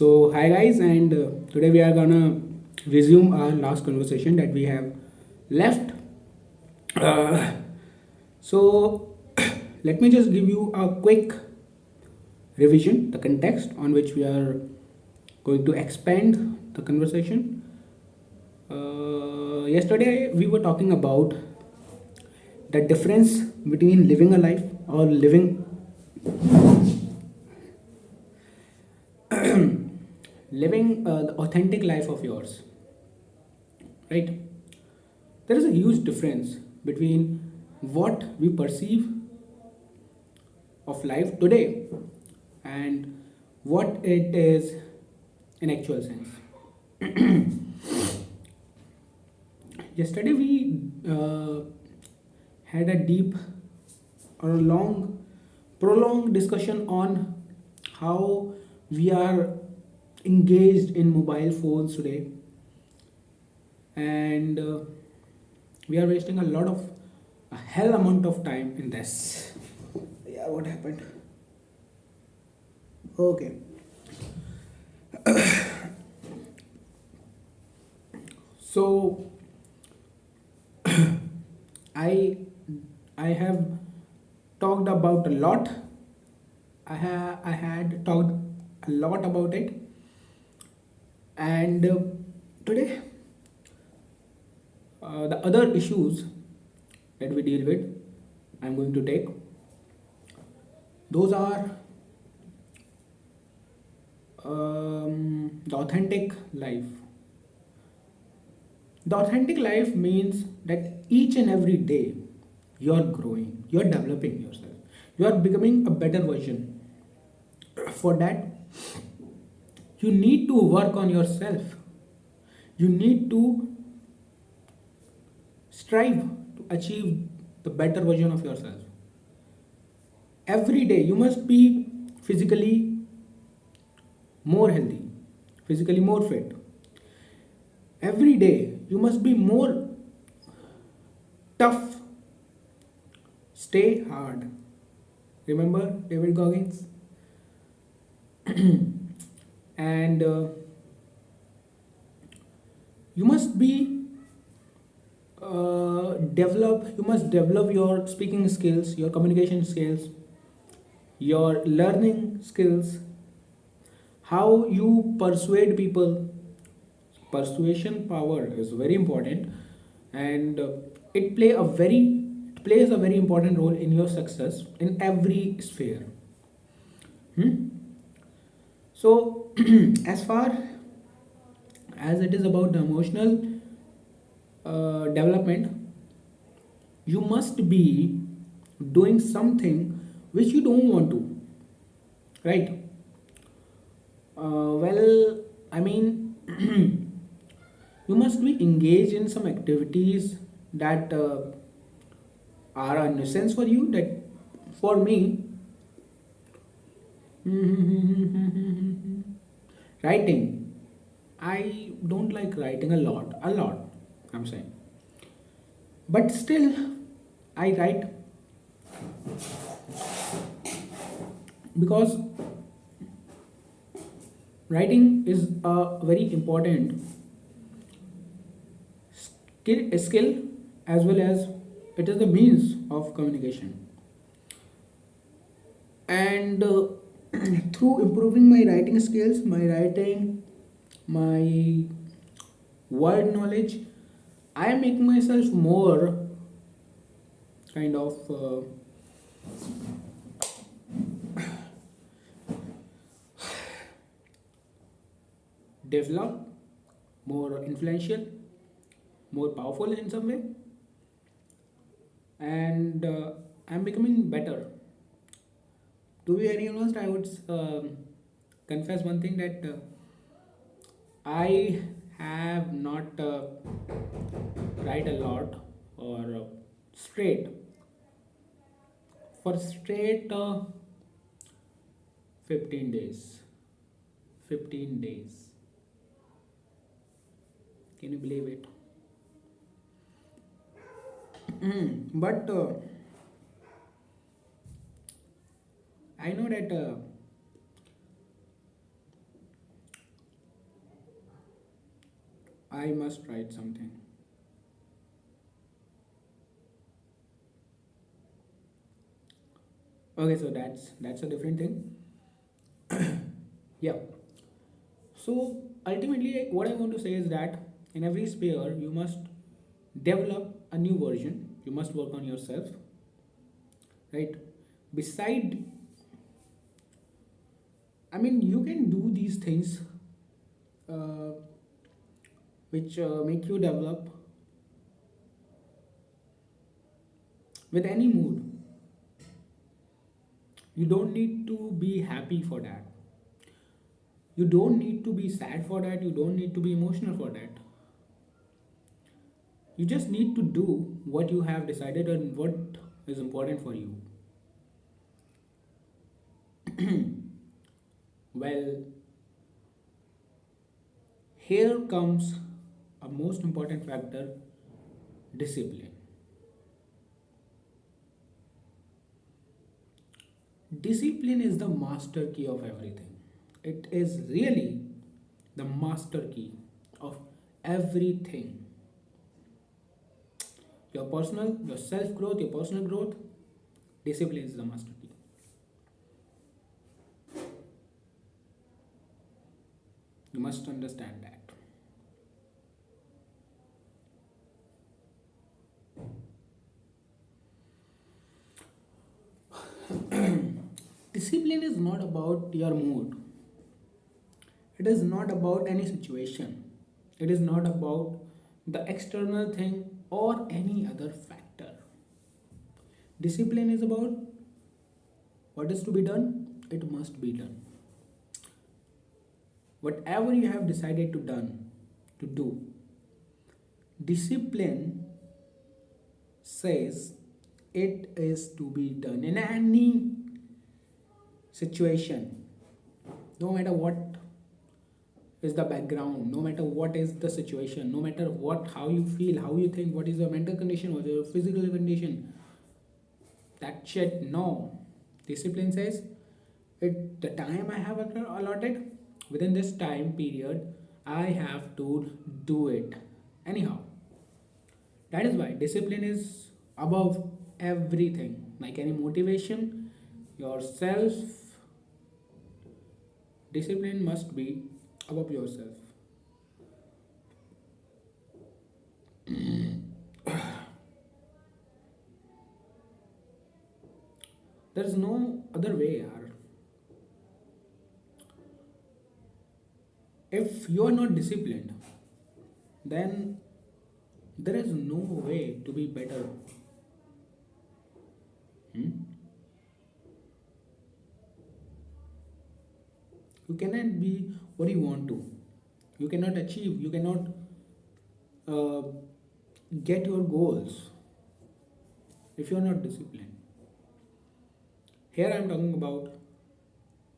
Hi guys, and today we are gonna resume our last conversation that we have left. Uh, so, let me just give you a quick revision, the context on which we are going to expand the conversation. Yesterday, we were talking about the difference between living a life or living the authentic life of yours, right? There is a huge difference between what we perceive of life today and what it is in actual sense. Yesterday we had a deep or a long, prolonged discussion on how we are engaged in mobile phones today, and we are wasting a lot of a hell amount of time in this. Yeah, what happened? Okay. So I I have talked about a lot. I had talked a lot about it, and today the other issues that we deal with, I'm going to take. Those are the authentic life. The authentic life means that each and every day you're growing, you're developing yourself, you're becoming a better version. For that, you need to work on yourself. You need to strive to achieve the better version of yourself. Every day, you must be physically more healthy, physically more fit. Every day, you must be more tough. Stay hard. Remember David Goggins? And you must be you must develop your speaking skills, your communication skills, your learning skills, how you persuade people. Persuasion power is very important, and it plays a very important role in your success in every sphere. Hmm? So, as far as it is about the emotional development, you must be doing something which you don't want to, right? Well, I mean, you must be engaged in some activities that are a nuisance for you. That for me, writing. I don't like writing a lot. I'm saying, but still, I write because writing is a very important skill, as well as it is the means of communication. And through improving my writing skills, my word knowledge, I am making myself more kind of developed, more influential, more powerful in some way, and I'm becoming better. To be very honest, I would confess one thing that I have not write a lot or straight for straight 15 days. 15 days. Can you believe it? But I know that I must write something. Okay, so that's a different thing. Yeah. So ultimately, what I want to say is that in every sphere, you must develop a new version. You must work on yourself, right? Beside, I mean, you can do these things uh, which make you develop with any mood. You don't need to be happy for that. You don't need to be sad for that. You don't need to be emotional for that. You just need to do what you have decided and what is important for you. Well, here comes a most important factor, discipline. Discipline is the master key of everything. It is really the master key of everything. Your self growth, your personal growth, discipline is the master key. You must understand that. Discipline is not about your mood. It is not about any situation. It is not about the external thing or any other factor. Discipline is about what is to be done, it must be done. Whatever you have decided to do, discipline says it is to be done in any situation, no matter what is the background, no matter what is the situation, no matter what, how you feel, how you think, what is your mental condition, what is your physical condition, that shit, no. Discipline says it, the time I have allotted, within this time period I have to do it anyhow. That is why discipline is above everything. Like any motivation, your self discipline must be above yourself. There is no other way, yaar. If you are not disciplined, then there is no way to be better. Hmm? You cannot be what you want to. You cannot achieve. You cannot uh, get your goals if you are not disciplined. Here I am talking about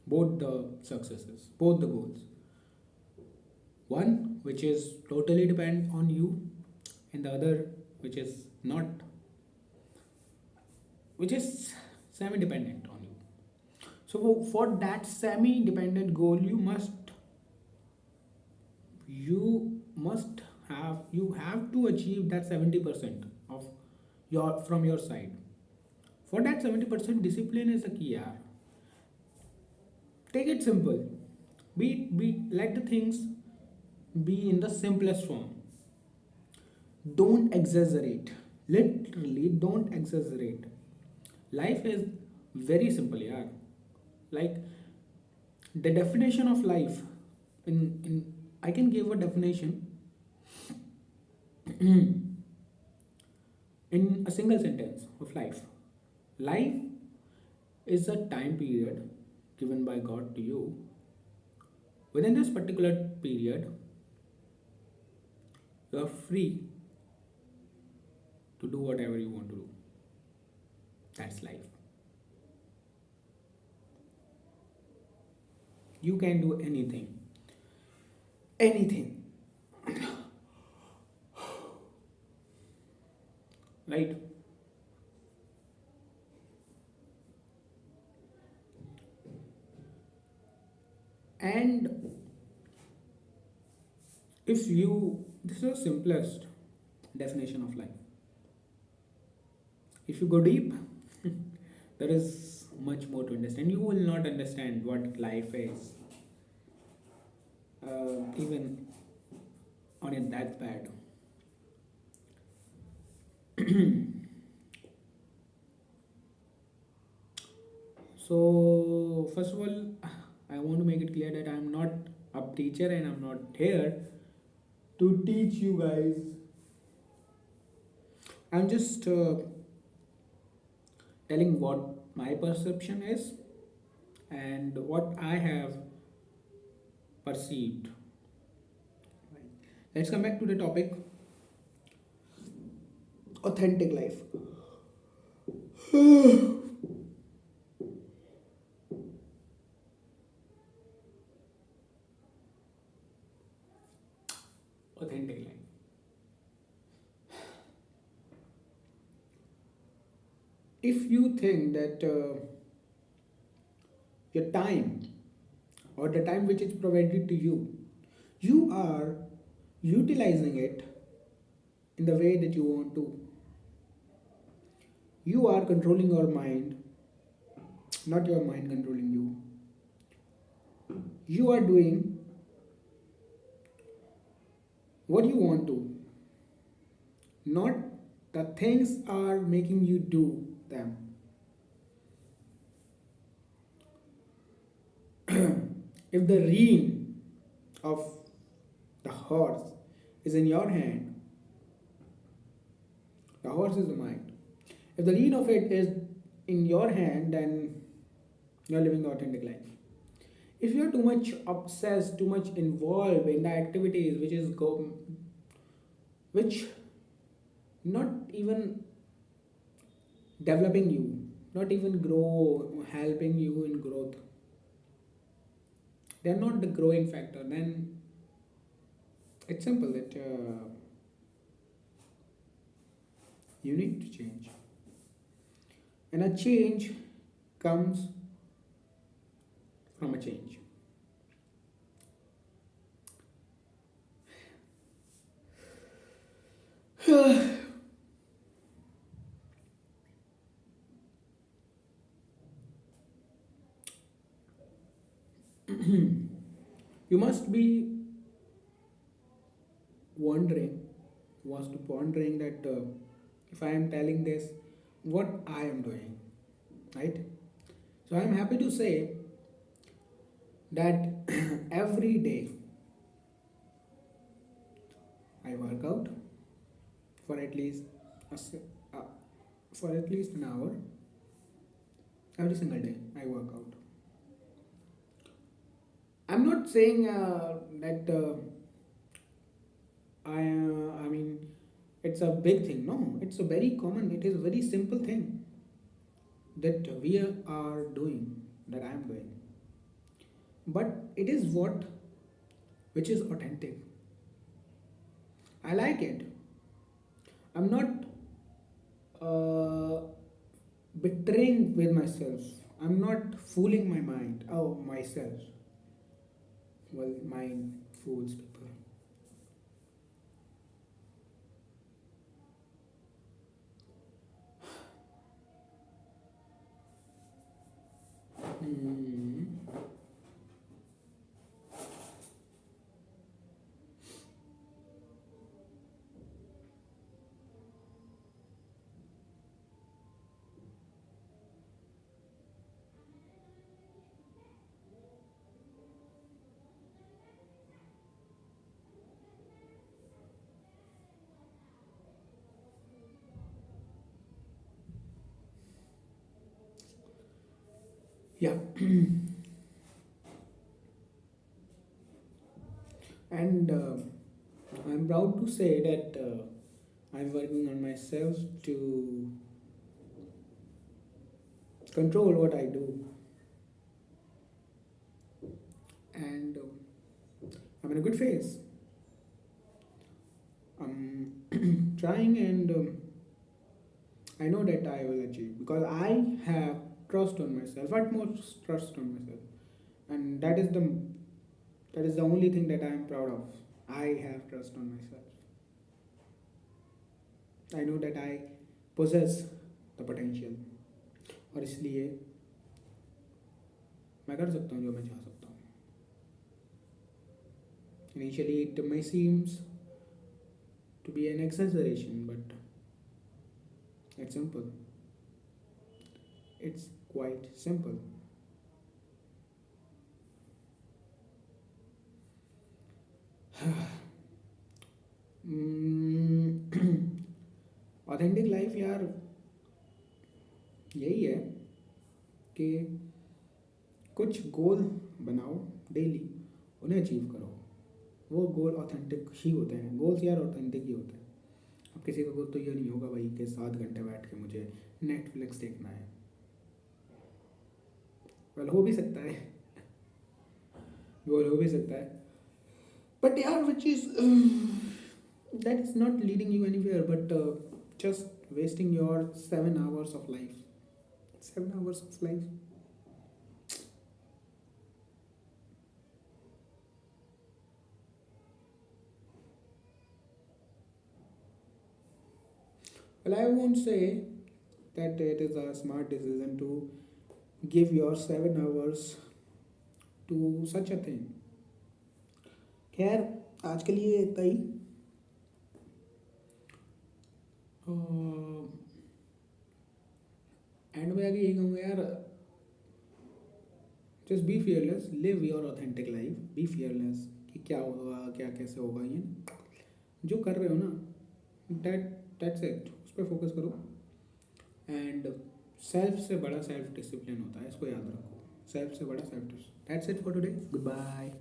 both the successes, both the goals. One which is totally dependent on you, and the other which is not, which is semi-dependent on you. So for that semi-dependent goal, you have to achieve that 70% of your from your side. For that 70%, discipline is the key. Yeah. Take it simple. Be let the things be in the simplest form. Don't exaggerate. Literally, don't exaggerate. Life is very simple, yeah. Like the definition of life, in I can give a definition in a single sentence of life. Life is a time period given by God to you. Within this particular period, you are free to do whatever you want to do. That's life. You can do anything. Anything. Right? And if you This is the simplest definition of life. If you go deep, there is much more to understand. You will not understand what life is, even on it that bad. So, first of all, I want to make it clear that I'm not a teacher and I'm not here to teach you guys. I'm just telling what my perception is and what I have perceived. Let's come back to the topic, authentic life. Authentic life. If you think that your time or the time which is provided to you, you are utilizing it in the way that you want to. You are controlling your mind, not your mind controlling you. You are doing what you want to, not the things are making you do them. If the rein of the horse is in your hand, the horse is the mind. If the rein of it is in your hand, then you're living the authentic life. If you're too much obsessed, too much involved in the activities which not even developing you, not even grow, helping you in growth, they're not the growing factor, then it's simple that you need to change. And a change comes from a change. You must be wondering, was to pondering that if I am telling this, what I am doing, right? So I am happy to say that every day I work out for at least a, uh, for at least an hour. Every single day I work out. I'm not saying that I mean it's a big thing. No, it's a very common. It is a very simple thing that we are doing, that I am doing. But it is what which is authentic. I like it. I'm not uh, betraying with myself. I'm not fooling my mind. Oh, myself. Well, mind fools people. Hmm. Yeah, and I'm proud to say that I'm working on myself to control what I do, and I'm in a good phase. I'm trying, and I know that I will achieve because I have trust on myself, utmost trust on myself, and that is the only thing that I am proud of. I have trust on myself. I know that I poses the potential, और इसलिए मैं कर सकता हूँ जो मैं चाह सकता हूँ. Initially, it may seems to be an exaggeration, but it's simple. It's quite simple. Authentic life यार यही है कि कुछ गोल बनाओ डेली, उन्हें अचीव करो. वो गोल ऑथेंटिक ही होते हैं. गोल्स यार ऑथेंटिक ही होते हैं. अब किसी का गोल तो ये नहीं होगा भाई कि 7 घंटे बैठ के मुझे नेटफ्लिक्स देखना है. वेल हो भी सकता है, गोल हो भी सकता है, बट यार which is that is not leading you anywhere but just wasting your 7 hours of life. 7 hours of life. Well, I won't say that it is a smart decision to give your 7 hours to such a thing. खैर आज के लिए इतना ही. And में आगे यही कहूँगा यार, just be fearless, live your authentic life, be fearless कि क्या होगा क्या कैसे होगा, ये जो कर रहे हो ना, दैट्स इट, उस पर फोकस करो. एंड सेल्फ से बड़ा सेल्फ डिसिप्लिन होता है, इसको याद रखो. सेल्फ से बड़ा self discipline. That's it for today. Good bye.